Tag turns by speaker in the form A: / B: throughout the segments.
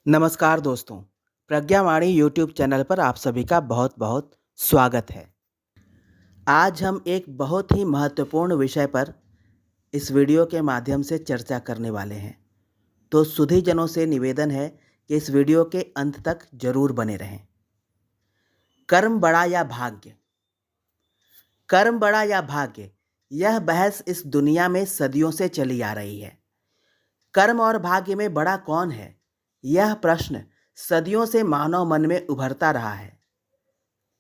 A: नमस्कार दोस्तों, प्रज्ञावाणी YouTube channel पर आप सभी का बहुत-बहुत स्वागत है। आज हम एक बहुत ही महत्वपूर्ण विषय पर इस वीडियो के माध्यम से चर्चा करने वाले हैं। तो सुधीजनों से निवेदन है कि इस वीडियो के अंत तक जरूर बने रहें। कर्म बड़ा या भाग्य? कर्म बड़ा या भाग्य, यह बहस इस दुनिया में सदियों से चली आ रही है। कर्म और भाग्य में बड़ा कौन है? यह प्रश्न सदियों से मानव मन में उभरता रहा है।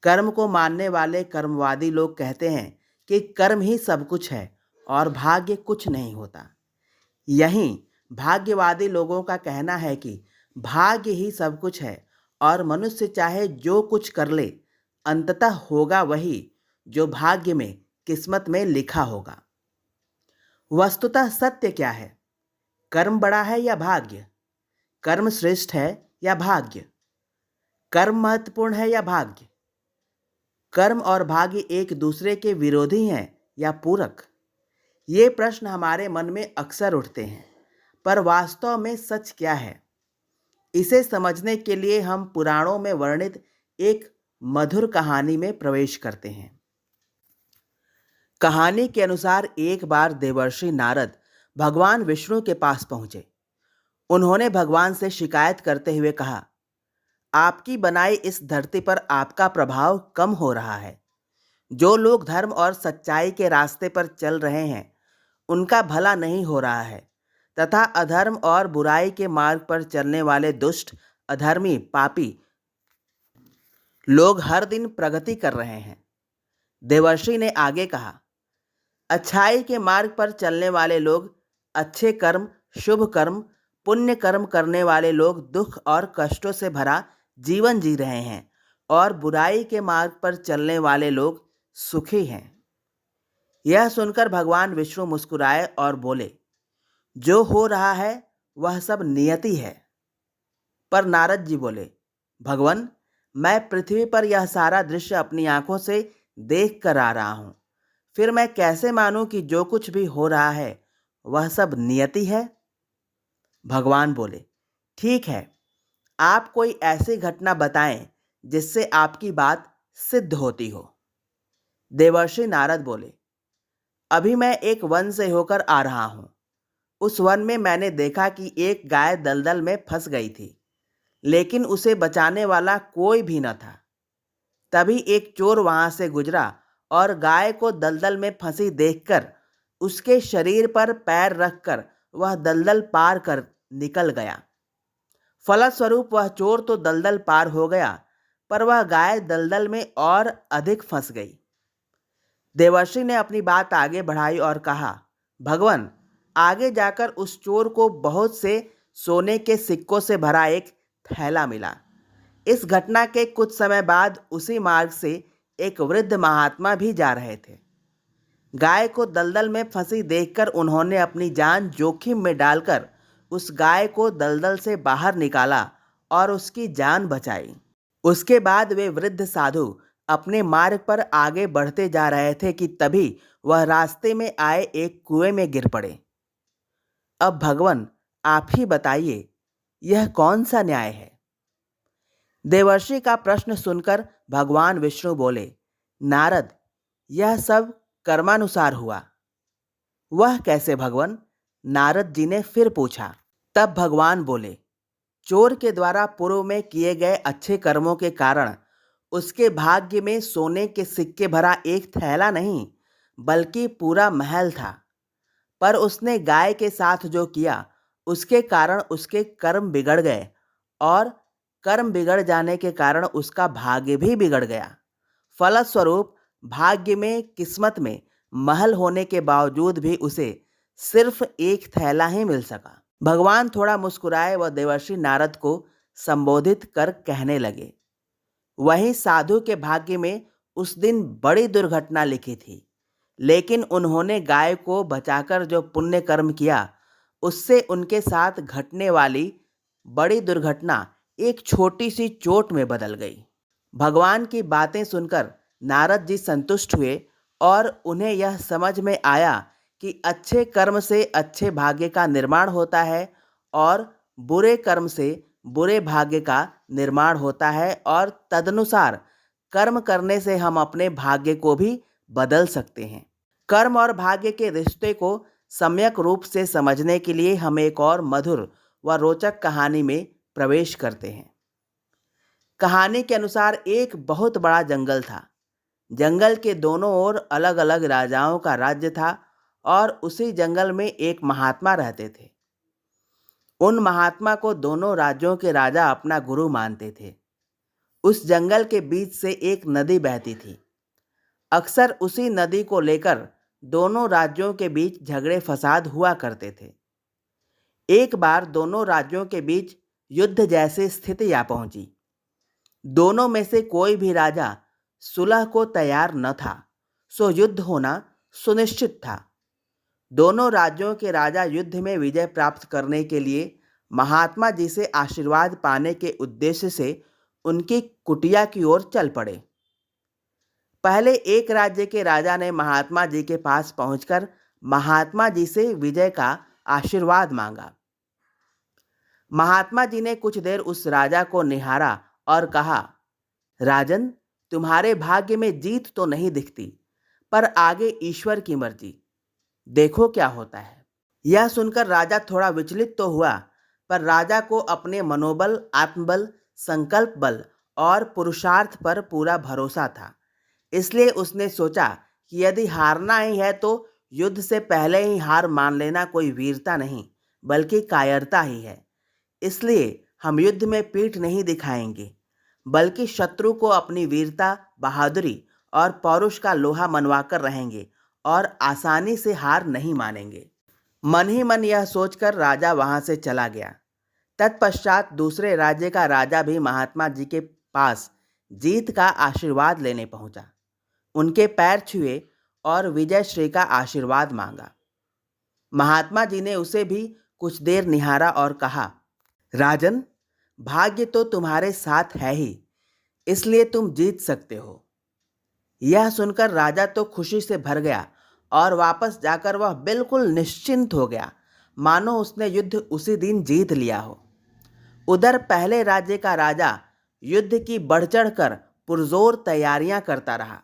A: कर्म को मानने वाले कर्मवादी लोग कहते हैं कि कर्म ही सब कुछ है और भाग्य कुछ नहीं होता। यहीं भाग्यवादी लोगों का कहना है कि भाग्य ही सब कुछ है और मनुष्य चाहे जो कुछ कर ले, अंततः होगा वही जो भाग्य में, किस्मत में लिखा होगा। वस्तुतः सत्य क्या है? कर्म बड़ा है या भाग्य? कर्म श्रेष्ठ है या भाग्य? कर्म महत्वपूर्ण है या भाग्य? कर्म और भाग्य एक दूसरे के विरोधी हैं या पूरक? ये प्रश्न हमारे मन में अक्सर उठते हैं, पर वास्तव में सच क्या है? इसे समझने के लिए हम पुराणों में वर्णित एक मधुर कहानी में प्रवेश करते हैं। कहानी के अनुसार एक बार देवर्षि नारद भगवान विष्णु के पास पहुंचे। उन्होंने भगवान से शिकायत करते हुए कहा, आपकी बनाई इस धरती पर आपका प्रभाव कम हो रहा है। जो लोग धर्म और सच्चाई के रास्ते पर चल रहे हैं, उनका भला नहीं हो रहा है, तथा अधर्म और बुराई के मार्ग पर चलने वाले दुष्ट, अधर्मी, पापी लोग हर दिन प्रगति कर रहे हैं। देवर्षि ने आगे कहा, अच्छाई के मार्ग पर चलने वाले लोग, अच्छे कर्म, शुभ कर्म, पुण्य कर्म करने वाले लोग दुख और कष्टों से भरा जीवन जी रहे हैं और बुराई के मार्ग पर चलने वाले लोग सुखी हैं। यह सुनकर भगवान विष्णु मुस्कुराए और बोले, जो हो रहा है वह सब नियति है। पर नारद जी बोले, भगवान, मैं पृथ्वी पर यह सारा दृश्य अपनी आंखों से देख कर आ रहा हूं, फिर मैं कैसे मानूं कि जो कुछ भी हो रहा है वह सब नियति है? भगवान बोले, ठीक है, आप कोई ऐसी घटना बताएं जिससे आपकी बात सिद्ध होती हो। देवर्षि नारद बोले, अभी मैं एक वन से होकर आ रहा हूं। उस वन में मैंने देखा कि एक गाय दलदल में फंस गई थी, लेकिन उसे बचाने वाला कोई भी न था। तभी एक चोर वहां से गुजरा और गाय को दलदल में फंसी देखकर उसके शरीर पर पैर रखकर वह दलदल पार कर निकल गया। फलस्वरूप वह चोर तो दलदल पार हो गया, पर वह गाय दलदल में और अधिक फंस गई। देवर्षि ने अपनी बात आगे बढ़ाई और कहा, भगवान, आगे जाकर उस चोर को बहुत से सोने के सिक्कों से भरा एक थैला मिला। इस घटना के कुछ समय बाद उसी मार्ग से एक वृद्ध महात्मा भी जा रहे थे। गाय को दलदल में फंसी देखकर उन्होंने अपनी जान जोखिम में डालकर उस गाय को दलदल से बाहर निकाला और उसकी जान बचाई। उसके बाद वे वृद्ध साधु अपने मार्ग पर आगे बढ़ते जा रहे थे कि तभी वह रास्ते में आए एक कुएं में गिर पड़े। अब भगवान, आप ही बताइए, यह कौन सा न्याय है? देवर्षि का प्रश्न सुनकर भगवान विष्णु बोले, नारद, यह सब कर्मानुसार हुआ। वह कैसे भगवान? नारद जी ने फिर पूछा। तब भगवान बोले, चोर के द्वारा पूर्व में किए गए अच्छे कर्मों के कारण उसके भाग्य में सोने के सिक्के भरा एक थैला नहीं, बल्कि पूरा महल था। पर उसने गाय के साथ जो किया, उसके कारण उसके कर्म बिगड़ गए और कर्म बिगड़ जाने के कारण उसका भाग्य भी बिगड़ गया। फलस्वरूप भाग्य में, किस्मत में महल होने के बावजूद भी उसे सिर्फ एक थैला ही मिल सका। भगवान थोड़ा मुस्कुराए व देवर्षि नारद को संबोधित कर कहने लगे, वहीं साधु के भाग्य में उस दिन बड़ी दुर्घटना लिखी थी, लेकिन उन्होंने गाय को बचाकर जो पुण्य कर्म किया, उससे उनके साथ घटने वाली बड़ी दुर्घटना एक छोटी सी चोट में बदल गई। भगवान की बातें सुनकर नारद जी संतुष्ट हुए और उन्हें यह समझ में आया कि अच्छे कर्म से अच्छे भाग्य का निर्माण होता है और बुरे कर्म से बुरे भाग्य का निर्माण होता है और तदनुसार कर्म करने से हम अपने भाग्य को भी बदल सकते हैं। कर्म और भाग्य के रिश्ते को सम्यक रूप से समझने के लिए हम एक और मधुर व रोचक कहानी में प्रवेश करते हैं। कहानी के अनुसार एक बहुत बड़ा जंगल था। जंगल के दोनों ओर अलग अलग राजाओं का राज्य था और उसी जंगल में एक महात्मा रहते थे। उन महात्मा को दोनों राज्यों के राजा अपना गुरु मानते थे। उस जंगल के बीच से एक नदी बहती थी। अक्सर उसी नदी को लेकर दोनों राज्यों के बीच झगड़े फसाद हुआ करते थे। एक बार दोनों राज्यों के बीच युद्ध जैसी स्थिति आ पहुंची। दोनों में से कोई भी राजा सुलह को तैयार न था, सो युद्ध होना सुनिश्चित था। दोनों राज्यों के राजा युद्ध में विजय प्राप्त करने के लिए महात्मा जी से आशीर्वाद पाने के उद्देश्य से उनकी कुटिया की ओर चल पड़े। पहले एक राज्य के राजा ने महात्मा जी के पास पहुंचकर महात्मा जी से विजय का आशीर्वाद मांगा। महात्मा जी ने कुछ देर उस राजा को निहारा और कहा, राजन, तुम्हारे भाग्य में जीत तो नहीं दिखती, पर आगे ईश्वर की मर्जी, देखो क्या होता है। यह सुनकर राजा थोड़ा विचलित तो हुआ, पर राजा को अपने मनोबल, आत्मबल, संकल्प बल और पुरुषार्थ पर पूरा भरोसा था। इसलिए उसने सोचा कि यदि हारना ही है तो युद्ध से पहले ही हार मान लेना कोई वीरता नहीं, बल्कि कायरता ही है। इसलिए हम युद्ध में पीठ नहीं दिखाएंगे, बल्कि शत्रु को अपनी वीरता, बहादुरी और पौरुष का लोहा मनवाकर रहेंगे और आसानी से हार नहीं मानेंगे। मन ही मन यह सोचकर राजा वहां से चला गया। तत्पश्चात दूसरे राज्य का राजा भी महात्मा जी के पास जीत का आशीर्वाद लेने पहुंचा। उनके पैर छुए और विजय श्री का आशीर्वाद मांगा। महात्मा जी ने उसे भी कुछ देर निहारा और कहा, राजन, भाग्य तो तुम्हारे साथ है ही, इसलिए तुम जीत सकते हो। यह सुनकर राजा तो खुशी से भर गया और वापस जाकर वह बिल्कुल निश्चिंत हो गया, मानो उसने युद्ध उसी दिन जीत लिया हो। उधर पहले राज्य का राजा युद्ध की बढ़ चढ़ कर पुरजोर तैयारियां करता रहा।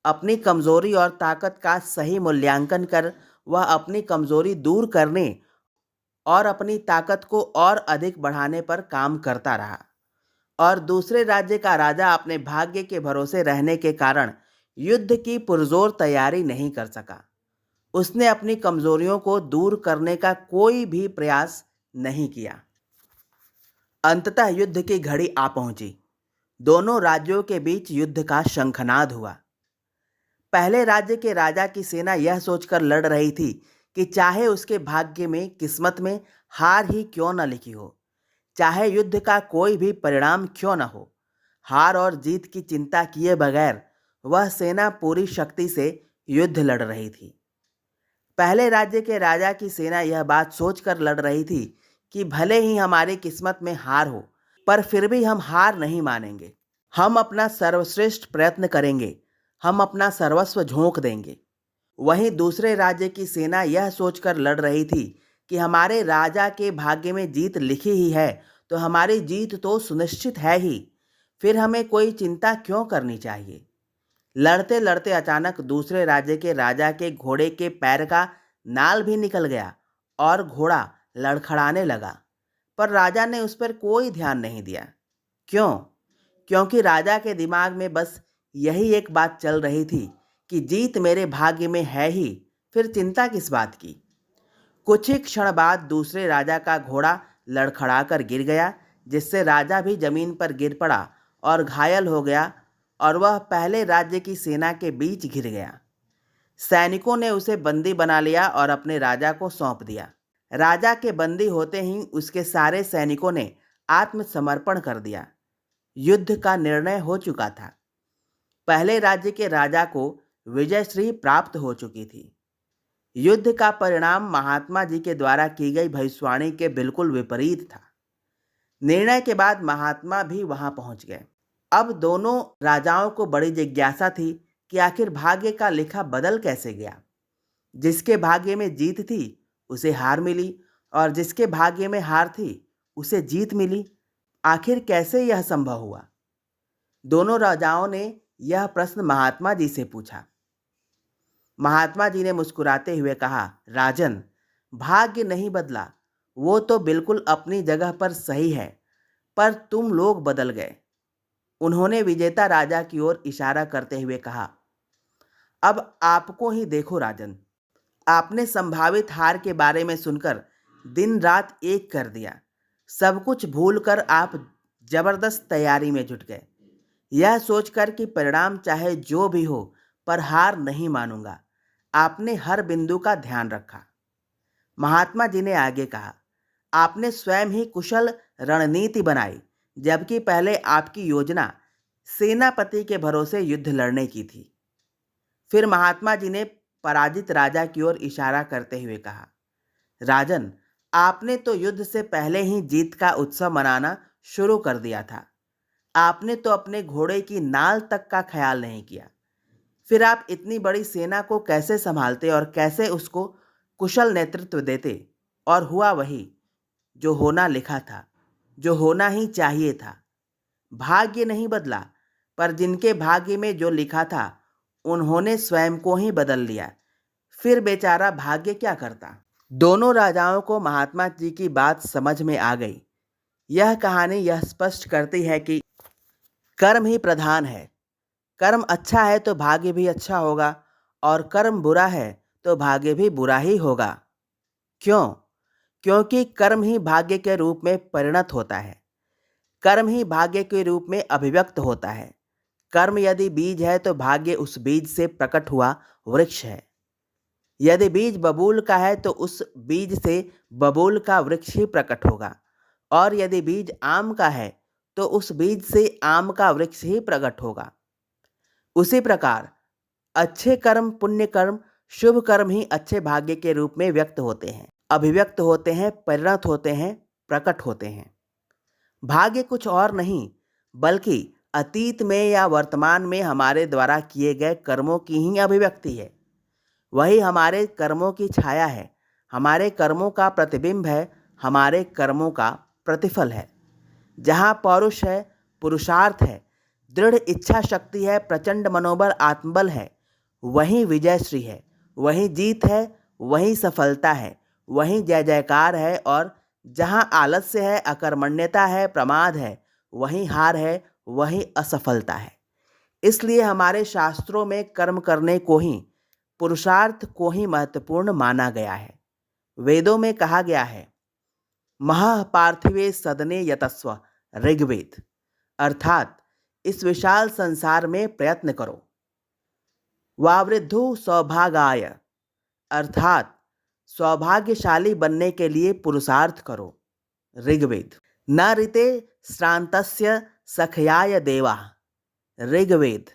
A: अपनी कमजोरी और ताकत का सही मूल्यांकन कर वह अपनी कमजोरी दूर करने और अपनी ताकत को और अधिक बढ़ाने पर काम करता रहा। और दूसरे राज्य का राजा अपने भाग्य के भरोसे रहने के कारण युद्ध की पुरजोर तैयारी नहीं कर सका। उसने अपनी कमजोरियों को दूर करने का कोई भी प्रयास नहीं किया। अंततः युद्ध की घड़ी आ पहुंची। दोनों राज्यों के बीच युद्ध का शंखनाद हुआ। पहले राज्य के राजा की सेना यह सोचकर लड़ रही थी कि चाहे उसके भाग्य में, किस्मत में हार ही क्यों न लिखी हो, चाहे युद्ध का कोई भी परिणाम क्यों न हो, हार और जीत की चिंता किए बगैर वह सेना पूरी शक्ति से युद्ध लड़ रही थी। पहले राज्य के राजा की सेना यह बात सोचकर लड़ रही थी कि भले ही हमारी किस्मत में हार हो, पर फिर भी हम हार नहीं मानेंगे। हम अपना सर्वश्रेष्ठ प्रयत्न करेंगे, हम अपना सर्वस्व झोंक देंगे। वहीं दूसरे राज्य की सेना यह सोचकर लड़ रही थी कि हमारे राजा के भाग्य में जीत लिखी ही है, तो हमारी जीत तो सुनिश्चित है ही, फिर हमें कोई चिंता क्यों करनी चाहिए। लड़ते लड़ते अचानक दूसरे राज्य के राजा के घोड़े के पैर का नाल भी निकल गया और घोड़ा लड़खड़ाने लगा, पर राजा ने उस पर कोई ध्यान नहीं दिया। क्यों? क्योंकि राजा के दिमाग में बस यही एक बात चल रही थी कि जीत मेरे भाग्य में है ही, फिर चिंता किस बात की। कुछ ही क्षण बाद दूसरे राजा का घोड़ा लड़खड़ाकर गिर गया, जिससे राजा भी जमीन पर गिर पड़ा और घायल हो गया और वह पहले राज्य की सेना के बीच घिर गया। सैनिकों ने उसे बंदी बना लिया और अपने राजा को सौंप दिया। राजा के बंदी होते ही उसके सारे सैनिकों ने आत्मसमर्पण कर दिया। युद्ध का निर्णय हो चुका था। पहले राज्य के राजा को विजयश्री प्राप्त हो चुकी थी। युद्ध का परिणाम महात्मा जी के द्वारा की गई भविष्यवाणी के बिल्कुल विपरीत था। निर्णय के बाद महात्मा भी वहां पहुंच गए। अब दोनों राजाओं को बड़ी जिज्ञासा थी कि आखिर भाग्य का लिखा बदल कैसे गया। जिसके भाग्य में जीत थी उसे हार मिली और जिसके भाग्य में हार थी उसे जीत मिली। आखिर कैसे यह संभव हुआ? दोनों राजाओं ने यह प्रश्न महात्मा जी से पूछा। महात्मा जी ने मुस्कुराते हुए कहा, राजन, भाग्य नहीं बदला, वो तो बिल्कुल अपनी जगह पर सही है, पर तुम लोग बदल गए। उन्होंने विजेता राजा की ओर इशारा करते हुए कहा, अब आपको ही देखो राजन, आपने संभावित हार के बारे में सुनकर दिन रात एक कर दिया। सब कुछ भूलकर आप जबरदस्त तैयारी में जुट गए, यह सोचकर कि परिणाम चाहे जो भी हो पर हार नहीं मानूंगा। आपने हर बिंदु का ध्यान रखा। महात्मा जी ने आगे कहा, आपने स्वयं ही कुशल रणनीति बनाई, जबकि पहले आपकी योजना सेनापति के भरोसे युद्ध लड़ने की थी। फिर महात्मा जी ने पराजित राजा की ओर इशारा करते हुए कहा, राजन, आपने तो युद्ध से पहले ही जीत का उत्सव मनाना शुरू कर दिया था। आपने तो अपने घोड़े की नाल तक का ख्याल नहीं किया। फिर आप इतनी बड़ी सेना को कैसे संभालते और कैसे उसको कुशल नेतृत्व देते? और हुआ वही जो होना लिखा था, जो होना ही चाहिए था। भाग्य नहीं बदला, पर जिनके भाग्य में जो लिखा था उन्होंने स्वयं को ही बदल लिया। फिर बेचारा भाग्य क्या करता? दोनों राजाओं को महात्मा जी की बात समझ में आ गई। यह कहानी यह स्पष्ट करती है कि कर्म ही प्रधान है। कर्म अच्छा है तो भाग्य भी अच्छा होगा, और कर्म बुरा है तो भाग्य भी बुरा ही होगा। क्यों? क्योंकि कर्म ही भाग्य के रूप में परिणत होता है। कर्म ही भाग्य के रूप में अभिव्यक्त होता है। कर्म यदि बीज है तो भाग्य उस बीज से प्रकट हुआ वृक्ष है। यदि बीज बबूल का है तो उस बीज से बबूल का वृक्ष ही प्रकट होगा, और यदि बीज आम का है तो उस बीज से आम का वृक्ष ही प्रकट होगा। उसी प्रकार अच्छे कर्म, पुण्य कर्म, शुभ कर्म ही अच्छे भाग्य के रूप में व्यक्त होते हैं, अभिव्यक्त होते हैं, परिणत होते हैं, प्रकट होते हैं। भाग्य कुछ और नहीं बल्कि अतीत में या वर्तमान में हमारे द्वारा किए गए कर्मों की ही अभिव्यक्ति है। वही हमारे कर्मों की छाया है, हमारे कर्मों का प्रतिबिंब है, हमारे कर्मों का प्रतिफल है। जहाँ पौरुष है, पुरुषार्थ है, दृढ़ इच्छा शक्ति है, प्रचंड मनोबल, आत्मबल है, वहीं विजयश्री है, वहीं जीत है, वहीं सफलता है, वहीं जय जयकार है। और जहाँ आलस्य है, अकर्मण्यता है, प्रमाद है, वहीं हार है, वहीं असफलता है। इसलिए हमारे शास्त्रों में कर्म करने को ही, पुरुषार्थ को ही महत्वपूर्ण माना गया है। वेदों में कहा गया है, महा पार्थिवे सदने यतस्व, ऋग्वेद, अर्थात इस विशाल संसार में प्रयत्न करो। वावृद्धु सौभागाय, अर्थात सौभाग्यशाली बनने के लिए पुरुषार्थ करो। ऋग्वेद। न ऋते श्रांतस्य सखयाय देवा, ऋग्वेद,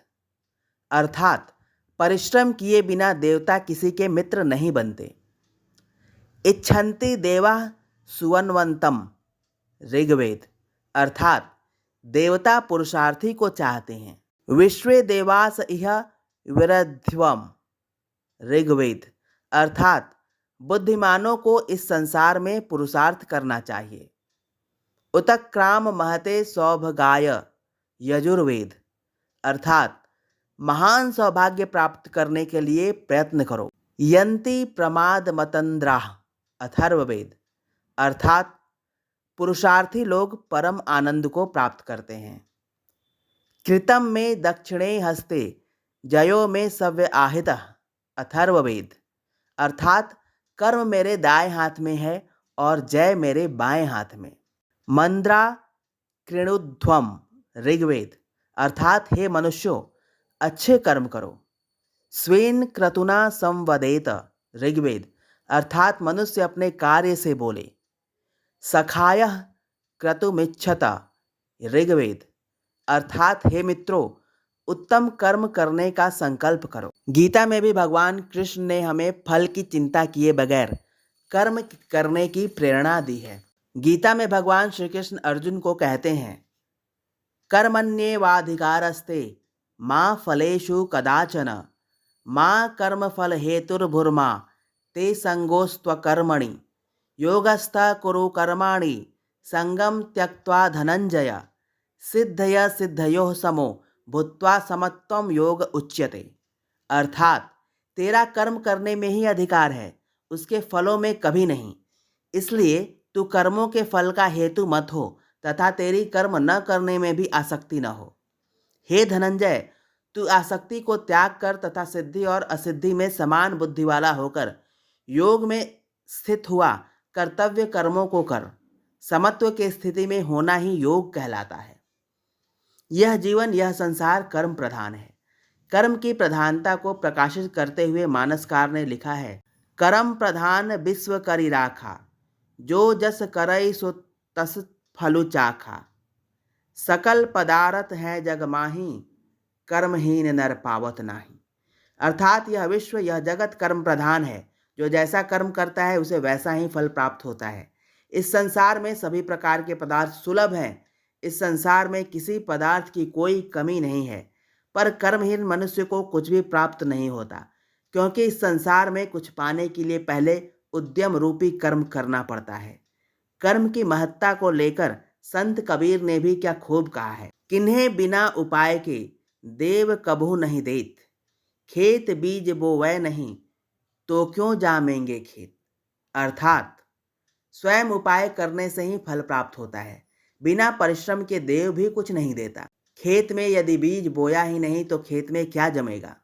A: अर्थात परिश्रम किए बिना देवता किसी के मित्र नहीं बनते। इच्छन्ति देवा सुवनवंतम, ऋग्वेद, अर्थात देवता पुरुषार्थी को चाहते हैं। विश्वे देवास इह विरध्वम, ऋग्वेद, अर्थात बुद्धिमानों को इस संसार में पुरुषार्थ करना चाहिए। उत्क्राम महते सौभगाय, यजुर्वेद, अर्थात महान सौभाग्य प्राप्त करने के लिए प्रयत्न करो। यन्ति प्रमाद मतंद्राः, अथर्ववेद, अर्थात पुरुषार्थी लोग परम आनंद को प्राप्त करते हैं। कृतम में दक्षिणे हस्ते जयो में सव्य आहितः, अथर्ववेद, अर्थात कर्म मेरे दाएं हाथ में है और जय मेरे बाएं हाथ में। मंद्रा कृणुध्वम, ऋग्वेद, अर्थात हे मनुष्यों अच्छे कर्म करो। स्वेन क्रतुना संवदेत, ऋग्वेद, अर्थात मनुष्य अपने कार्य से बोले। सखायः क्रतुमिच्छत, ऋग्वेद, अर्थात हे मित्रों उत्तम कर्म करने का संकल्प करो। गीता में भी भगवान कृष्ण ने हमें फल की चिंता किए बगैर कर्म करने की प्रेरणा दी है। गीता में भगवान श्री कृष्ण अर्जुन को कहते हैं, कर्मण्येवाधिकारस्ते मां फलेषु कदाचन मां कर्मफल हेतुर्भुर्मा ते संगोस्त्वकर्मणि योगस्थ कुरु कर्माणि संगम त्यक्त्वा धनंजय सिद्धय सिद्धयोः समो भूत्वा समत्वम योग उच्यते। अर्थात तेरा कर्म करने में ही अधिकार है, उसके फलों में कभी नहीं। इसलिए तू कर्मों के फल का हेतु मत हो तथा तेरी कर्म न करने में भी आसक्ति न हो। हे धनंजय, तू आसक्ति को त्याग कर तथा सिद्धि और असिद्धि में समान बुद्धि वाला होकर योग में स्थित हुआ कर्तव्य कर्मों को कर। समत्व के स्थिति में होना ही योग कहलाता है। यह जीवन, यह संसार कर्म प्रधान है। कर्म की प्रधानता को प्रकाशित करते हुए मानसकार ने लिखा है, कर्म प्रधान विश्व करी राखा, जो जस करई सो तस फलु चाखा। सकल पदार्थ है जग माही, कर्महीन नर पावत नाही। अर्थात यह विश्व, यह जगत कर्म प्रधान है। जो जैसा कर्म करता है उसे वैसा ही फल प्राप्त होता है। इस संसार में सभी प्रकार के पदार्थ सुलभ हैं। इस संसार में किसी पदार्थ की कोई कमी नहीं है, पर कर्महीन मनुष्य को कुछ भी प्राप्त नहीं होता, क्योंकि इस संसार में कुछ पाने के लिए पहले उद्यम रूपी कर्म करना पड़ता है। कर्म की महत्ता को लेकर संत कबीर ने भी क्या खूब कहा है, किन्हें बिना उपाय के देव कभू नहीं देत, खेत बीज बोवै नहीं तो क्यों जामेंगे खेत। अर्थात स्वयं उपाय करने से ही फल प्राप्त होता है। बिना परिश्रम के देव भी कुछ नहीं देता। खेत में यदि बीज बोया ही नहीं तो खेत में क्या जमेगा।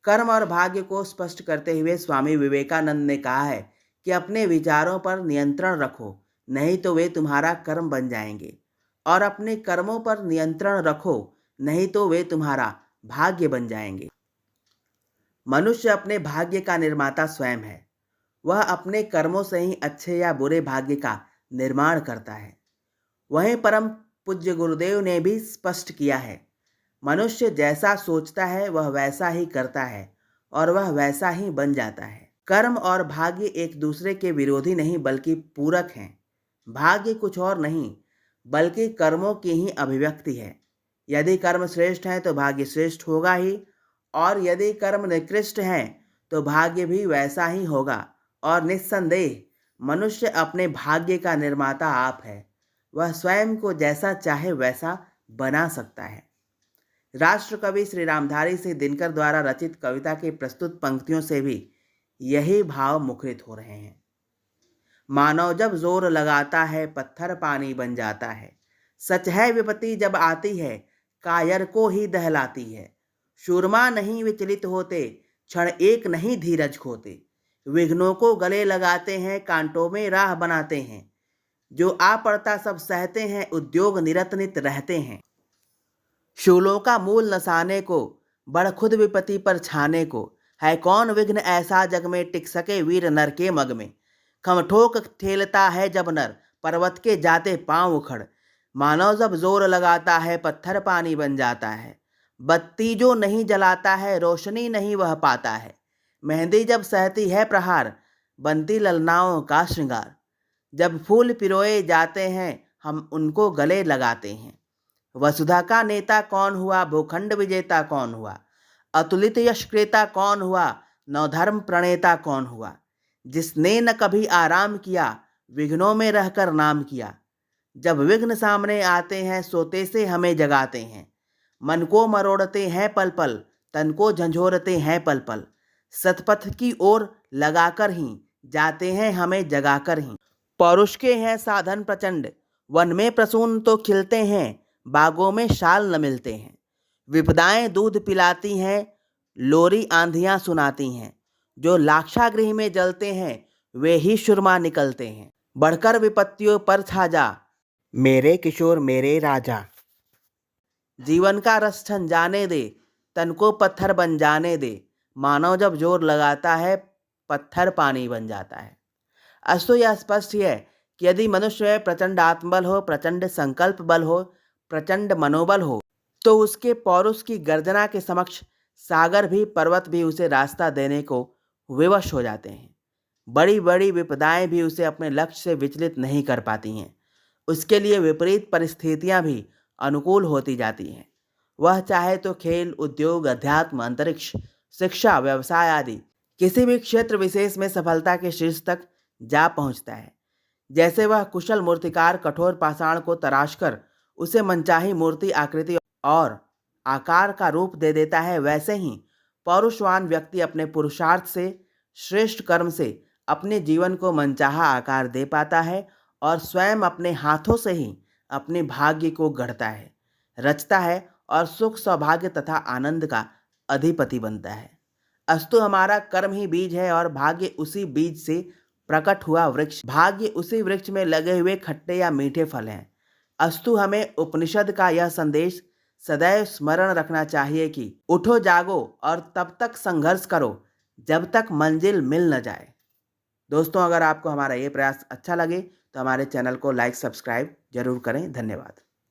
A: कर्म और भाग्य को स्पष्ट करते हुए स्वामी विवेकानंद ने कहा है कि अपने विचारों पर नियंत्रण रखो, नहीं तो वे तुम्हारा कर्म बन जाएंगे, और अपने कर्मों पर नियंत्रण रखो, नहीं तो वे तुम्हारा भाग्य बन जाएंगे। मनुष्य अपने भाग्य का निर्माता स्वयं है। वह अपने कर्मों से ही अच्छे या बुरे भाग्य का निर्माण करता है। वहीं परम पूज्य गुरुदेव ने भी स्पष्ट किया है, मनुष्य जैसा सोचता है वह वैसा ही करता है और वह वैसा ही बन जाता है। कर्म और भाग्य एक दूसरे के विरोधी नहीं बल्कि पूरक हैं। भाग्य कुछ और नहीं बल्कि कर्मों की ही अभिव्यक्ति है। यदि कर्म श्रेष्ठ है तो भाग्य श्रेष्ठ होगा ही, और यदि कर्म निकृष्ट है तो भाग्य भी वैसा ही होगा। और निस्संदेह मनुष्य अपने भाग्य का निर्माता आप है। वह स्वयं को जैसा चाहे वैसा बना सकता है। राष्ट्र कवि श्री रामधारी सिंह दिनकर द्वारा रचित कविता की प्रस्तुत पंक्तियों से भी यही भाव मुखरित हो रहे हैं। मानव जब जोर लगाता है पत्थर पानी बन जाता है। सच है विपत्ति जब आती है कायर को ही दहलाती है। शूरमा नहीं विचलित होते, क्षण एक नहीं धीरज खोते। विघ्नों को गले लगाते हैं, कांटों में राह बनाते हैं। जो आ पड़ता सब सहते हैं, उद्योग निरतनित रहते हैं। शूलों का मूल नसाने को, बड़ खुद विपत्ति पर छाने को। है कौन विघ्न ऐसा जग में टिक सके वीर नर के मग में। खम ठोक ठेलता है जब नर, पर्वत के जाते पांव उखड़। मानव जब जोर लगाता है पत्थर पानी बन जाता है। बत्ती जो नहीं जलाता है रोशनी नहीं वह पाता है। मेहंदी जब सहती है प्रहार, बनती ललनाओं का श्रृंगार। जब फूल पिरोए जाते हैं हम उनको गले लगाते हैं। वसुधा का नेता कौन हुआ, भूखंड विजेता कौन हुआ। अतुलित यश क्रेता कौन हुआ, नवधर्म प्रणेता कौन हुआ। जिसने न कभी आराम किया, विघ्नों में रहकर नाम किया। जब विघ्न सामने आते हैं सोते से हमें जगाते हैं। मन को मरोड़ते हैं पल पल, तन को झंझोरते हैं पल पल। सतपथ की ओर लगाकर ही जाते हैं हमें जगाकर ही। पौरुष के हैं साधन प्रचंड, वन में प्रसून तो खिलते हैं, बागों में शाल न मिलते हैं। विपदाएं दूध पिलाती हैं, लोरी आंधियां सुनाती हैं। जो लाक्षागृह में जलते हैं वे ही सुरमा निकलते हैं। बढ़कर विपत्तियों पर छा जा, मेरे किशोर मेरे राजा। जीवन का रस छन जाने दे, तन को पत्थर बन जाने दे। मानव जब जोर लगाता है पत्थर पानी बन जाता है। अस्तु यह स्पष्ट है कि यदि मनुष्य में प्रचंड आत्मबल हो, प्रचंड संकल्प बल हो, प्रचंड मनोबल हो, तो उसके पौरुष की गर्जना के समक्ष सागर भी पर्वत भी उसे रास्ता देने को विवश हो जाते हैं। बड़ी बड़ी विपदाएं भी उसे अपने लक्ष्य से विचलित नहीं कर पाती हैं। उसके लिए विपरीत परिस्थितियां भी अनुकूल होती जाती हैं। वह चाहे तो खेल, उद्योग, अध्यात्म, अंतरिक्ष, शिक्षा, व्यवसाय आदि किसी भी क्षेत्र विशेष में सफलता के शीर्ष तक जा पहुंचता है। जैसे वह कुशल मूर्तिकार कठोर पाषाण को तराशकर उसे मनचाही मूर्ति आकृति और आकार का रूप दे देता है, वैसे ही पौरुषवान व्यक्ति अपने पुरुषार्थ से, श्रेष्ठ कर्म से अपने जीवन को मनचाहा आकार दे पाता है और स्वयं अपने हाथों से ही अपने भाग्य को गढ़ता है, रचता है और सुख, सौभाग्य तथा आनंद का अधिपति बनता है। अस्तु हमारा कर्म ही बीज है और भाग्य उसी बीज से प्रकट हुआ वृक्ष, भाग्य उसी वृक्ष में लगे हुए खट्टे या मीठे फल हैं। अस्तु हमें उपनिषद का यह संदेश सदैव स्मरण रखना चाहिए कि उठो जागो और तब तक संघर्ष करो जब तक मंजिल मिल न जाए। दोस्तों, अगर आपको हमारा ये प्रयास अच्छा लगे तो हमारे चैनल को लाइक, सब्सक्राइब जरूर करें। धन्यवाद।